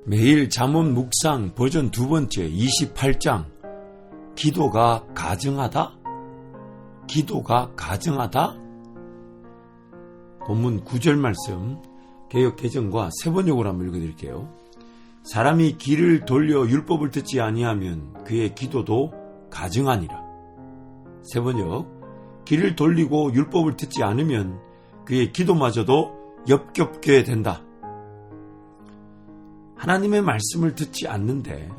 매일 잠언 묵상 버전 2번째 28장 기도가 가증하다? 기도가 가증하다? 본문 9절 말씀 개역 개정과 세번역으로 한번 읽어드릴게요. 사람이 귀를 돌려 율법을 듣지 아니하면 그의 기도도 가증하니라. 세번역 귀를 돌리고 율법을 듣지 않으면 그의 기도마저도 역겹게 된다. 하나님의 말씀을 듣지 않는데,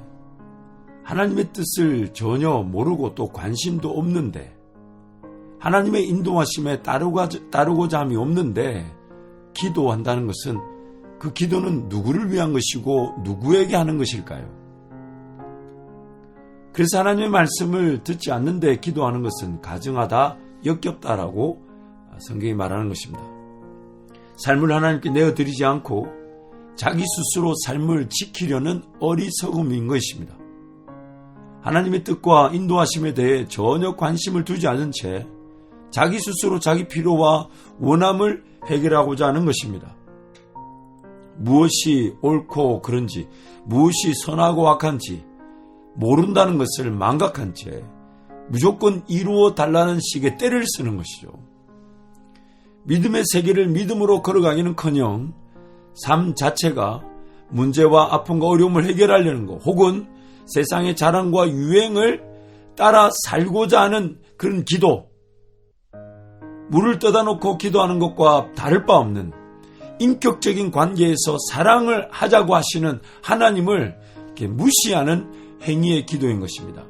하나님의 뜻을 전혀 모르고 또 관심도 없는데, 하나님의 인도하심에 따르고자 함이 없는데 기도한다는 것은 그 기도는 누구를 위한 것이고 누구에게 하는 것일까요? 그래서 하나님의 말씀을 듣지 않는데 기도하는 것은 가증하다, 역겹다라고 성경이 말하는 것입니다. 삶을 하나님께 내어드리지 않고 자기 스스로 삶을 지키려는 어리석음인 것입니다. 하나님의 뜻과 인도하심에 대해 전혀 관심을 두지 않은 채 자기 스스로 자기 필요와 원함을 해결하고자 하는 것입니다. 무엇이 옳고 그른지, 무엇이 선하고 악한지 모른다는 것을 망각한 채 무조건 이루어 달라는 식의 떼를 쓰는 것이죠. 믿음의 세계를 믿음으로 걸어가기는커녕 삶 자체가 문제와 아픔과 어려움을 해결하려는 것, 혹은 세상의 자랑과 유행을 따라 살고자 하는 그런 기도, 물을 떠다 놓고 기도하는 것과 다를 바 없는 인격적인 관계에서 사랑을 하자고 하시는 하나님을 이렇게 무시하는 행위의 기도인 것입니다.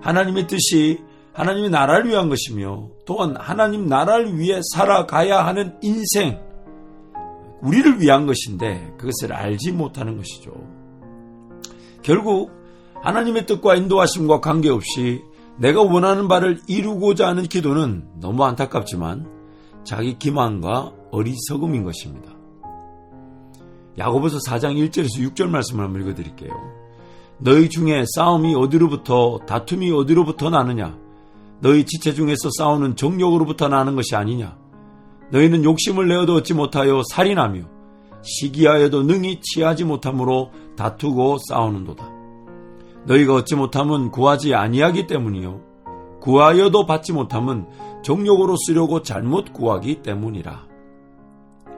하나님의 뜻이 하나님의 나라를 위한 것이며 또한 하나님 나라를 위해 살아가야 하는 인생, 우리를 위한 것인데 그것을 알지 못하는 것이죠. 결국 하나님의 뜻과 인도하심과 관계없이 내가 원하는 바를 이루고자 하는 기도는 너무 안타깝지만 자기 기만과 어리석음인 것입니다. 야고보서 4장 1절에서 6절 말씀을 한번 읽어드릴게요. 너희 중에 싸움이 어디로부터, 다툼이 어디로부터 나느냐? 너희 지체 중에서 싸우는 정욕으로부터 나는 것이 아니냐? 너희는 욕심을 내어도 얻지 못하여 살인하며 시기하여도 능히 취하지 못함으로 다투고 싸우는도다. 너희가 얻지 못함은 구하지 아니하기 때문이요 구하여도 받지 못함은 정욕으로 쓰려고 잘못 구하기 때문이라.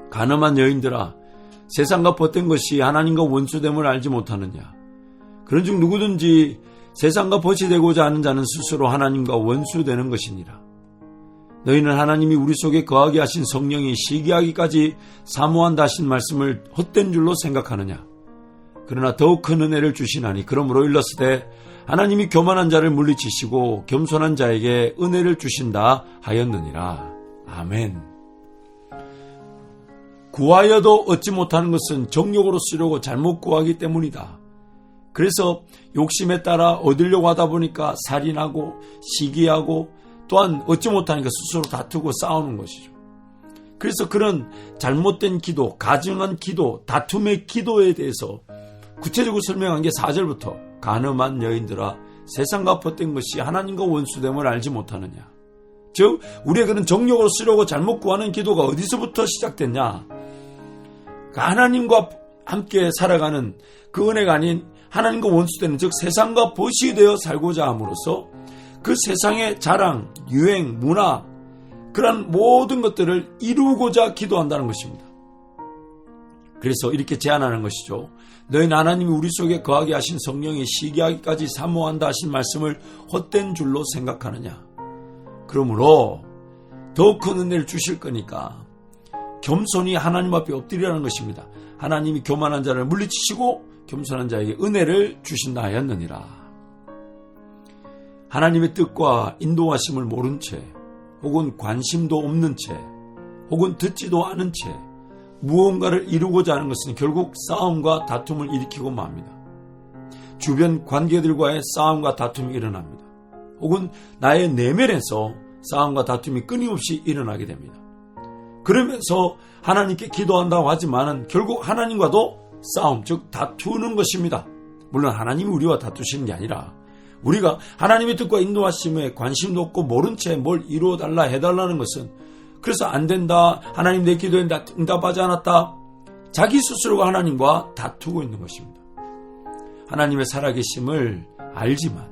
가늠한 여인들아, 세상과 벗된 것이 하나님과 원수됨을 알지 못하느냐? 그런즉 누구든지 세상과 벗이 되고자 하는 자는 스스로 하나님과 원수되는 것이니라. 너희는 하나님이 우리 속에 거하게 하신 성령이 시기하기까지 사모한다 하신 말씀을 헛된 줄로 생각하느냐? 그러나 더욱 큰 은혜를 주시나니 그러므로 일렀으되 하나님이 교만한 자를 물리치시고 겸손한 자에게 은혜를 주신다 하였느니라. 아멘. 구하여도 얻지 못하는 것은 정욕으로 쓰려고 잘못 구하기 때문이다. 그래서 욕심에 따라 얻으려고 하다 보니까 살인하고 시기하고 또한 얻지 못하니까 스스로 다투고 싸우는 것이죠. 그래서 그런 잘못된 기도, 가증한 기도, 다툼의 기도에 대해서 구체적으로 설명한 게 4절부터 가늠한 여인들아, 세상과 벗된 것이 하나님과 원수됨을 알지 못하느냐. 즉 우리의 그런 정욕으로 쓰려고 잘못 구하는 기도가 어디서부터 시작됐냐. 하나님과 함께 살아가는 그 은혜가 아닌 하나님과 원수되는, 즉 세상과 벗이 되어 살고자 함으로써 그 세상의 자랑, 유행, 문화, 그런 모든 것들을 이루고자 기도한다는 것입니다. 그래서 이렇게 제안하는 것이죠. 너희는 하나님이 우리 속에 거하게 하신 성령이 시기하기까지 사모한다 하신 말씀을 헛된 줄로 생각하느냐. 그러므로 더 큰 은혜를 주실 거니까 겸손히 하나님 앞에 엎드리라는 것입니다. 하나님이 교만한 자를 물리치시고 겸손한 자에게 은혜를 주신다 하였느니라. 하나님의 뜻과 인도하심을 모른 채, 혹은 관심도 없는 채, 혹은 듣지도 않은 채 무언가를 이루고자 하는 것은 결국 싸움과 다툼을 일으키고 맙니다. 주변 관계들과의 싸움과 다툼이 일어납니다. 혹은 나의 내면에서 싸움과 다툼이 끊임없이 일어나게 됩니다. 그러면서 하나님께 기도한다고 하지만 결국 하나님과도 싸움, 즉 다투는 것입니다. 물론 하나님이 우리와 다투시는 게 아니라 우리가 하나님의 뜻과 인도하심에 관심도 없고 모른 채 뭘 이루어달라 해달라는 것은, 그래서 안 된다, 하나님 내 기도에 응답하지 않았다, 자기 스스로가 하나님과 다투고 있는 것입니다. 하나님의 살아계심을 알지만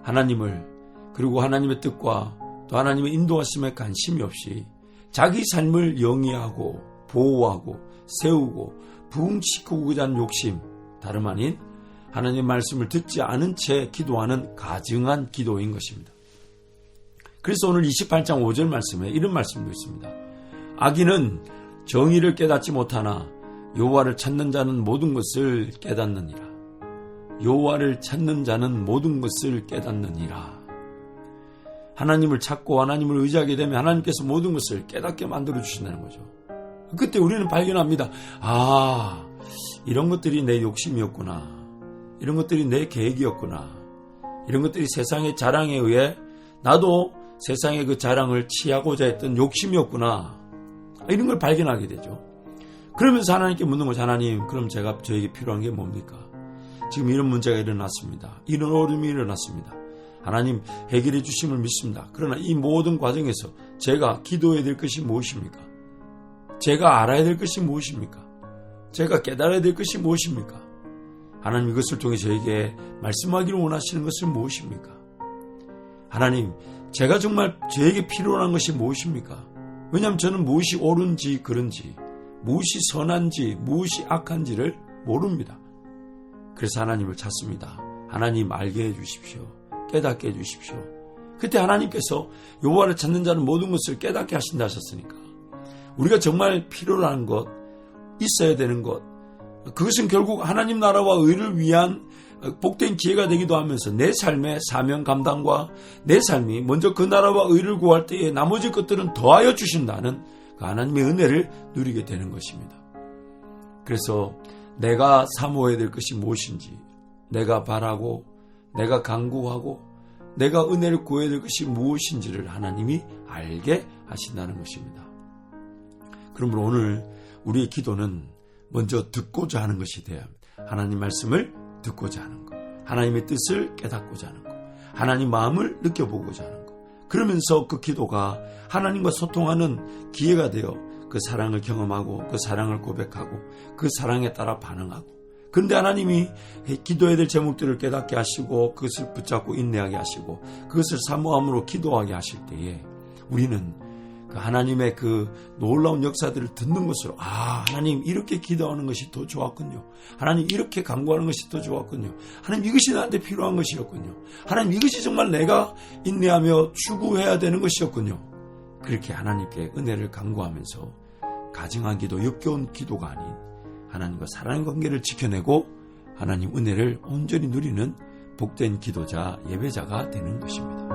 하나님을 그리고 하나님의 뜻과 또 하나님의 인도하심에 관심이 없이 자기 삶을 영위하고 보호하고 세우고 부흥시키고자 하는 욕심, 다름 아닌 하나님의 말씀을 듣지 않은 채 기도하는 가증한 기도인 것입니다. 그래서 오늘 28장 5절 말씀에 이런 말씀도 있습니다. 악인은 정의를 깨닫지 못하나 여호와를 찾는 자는 모든 것을 깨닫느니라. 여호와를 찾는 자는 모든 것을 깨닫느니라. 하나님을 찾고 하나님을 의지하게 되면 하나님께서 모든 것을 깨닫게 만들어 주신다는 거죠. 그때 우리는 발견합니다. 아, 이런 것들이 내 욕심이었구나. 이런 것들이 내 계획이었구나. 이런 것들이 세상의 자랑에 의해 나도 세상의 그 자랑을 취하고자 했던 욕심이었구나. 이런 걸 발견하게 되죠. 그러면서 하나님께 묻는 거죠. 하나님, 그럼 저에게 필요한 게 뭡니까? 지금 이런 문제가 일어났습니다. 이런 어려움이 일어났습니다. 하나님 해결해 주심을 믿습니다. 그러나 이 모든 과정에서 제가 기도해야 될 것이 무엇입니까? 제가 알아야 될 것이 무엇입니까? 제가 깨달아야 될 것이 무엇입니까? 하나님 이것을 통해 저에게 말씀하기를 원하시는 것은 무엇입니까? 하나님, 제가 정말 저에게 필요한 것이 무엇입니까? 왜냐하면 저는 무엇이 옳은지 그른지, 무엇이 선한지, 무엇이 악한지를 모릅니다. 그래서 하나님을 찾습니다. 하나님 알게 해주십시오. 깨닫게 해주십시오. 그때 하나님께서 여호와를 찾는 자는 모든 것을 깨닫게 하신다 하셨으니까 우리가 정말 필요로 하는 것, 있어야 되는 것, 그것은 결국 하나님 나라와 의를 위한 복된 기회가 되기도 하면서 내 삶의 사명 감당과 내 삶이 먼저 그 나라와 의를 구할 때에 나머지 것들은 더하여 주신다는 그 하나님의 은혜를 누리게 되는 것입니다. 그래서 내가 사모해야 될 것이 무엇인지, 내가 바라고 내가 간구하고 내가 은혜를 구해야 될 것이 무엇인지를 하나님이 알게 하신다는 것입니다. 그러므로 오늘 우리의 기도는 먼저 듣고자 하는 것이 되어야 합니다. 하나님 말씀을 듣고자 하는 것, 하나님의 뜻을 깨닫고자 하는 것, 하나님 마음을 느껴보고자 하는 것. 그러면서 그 기도가 하나님과 소통하는 기회가 되어 그 사랑을 경험하고 그 사랑을 고백하고 그 사랑에 따라 반응하고, 그런데 하나님이 기도해야 될 제목들을 깨닫게 하시고 그것을 붙잡고 인내하게 하시고 그것을 사모함으로 기도하게 하실 때에 우리는 그 하나님의 그 놀라운 역사들을 듣는 것으로, 아, 하나님 이렇게 기도하는 것이 더 좋았군요. 하나님 이렇게 간구하는 것이 더 좋았군요. 하나님 이것이 나한테 필요한 것이었군요. 하나님 이것이 정말 내가 인내하며 추구해야 되는 것이었군요. 그렇게 하나님께 은혜를 간구하면서 가증한 기도, 역겨운 기도가 아닌 하나님과 사랑의 관계를 지켜내고 하나님 은혜를 온전히 누리는 복된 기도자, 예배자가 되는 것입니다.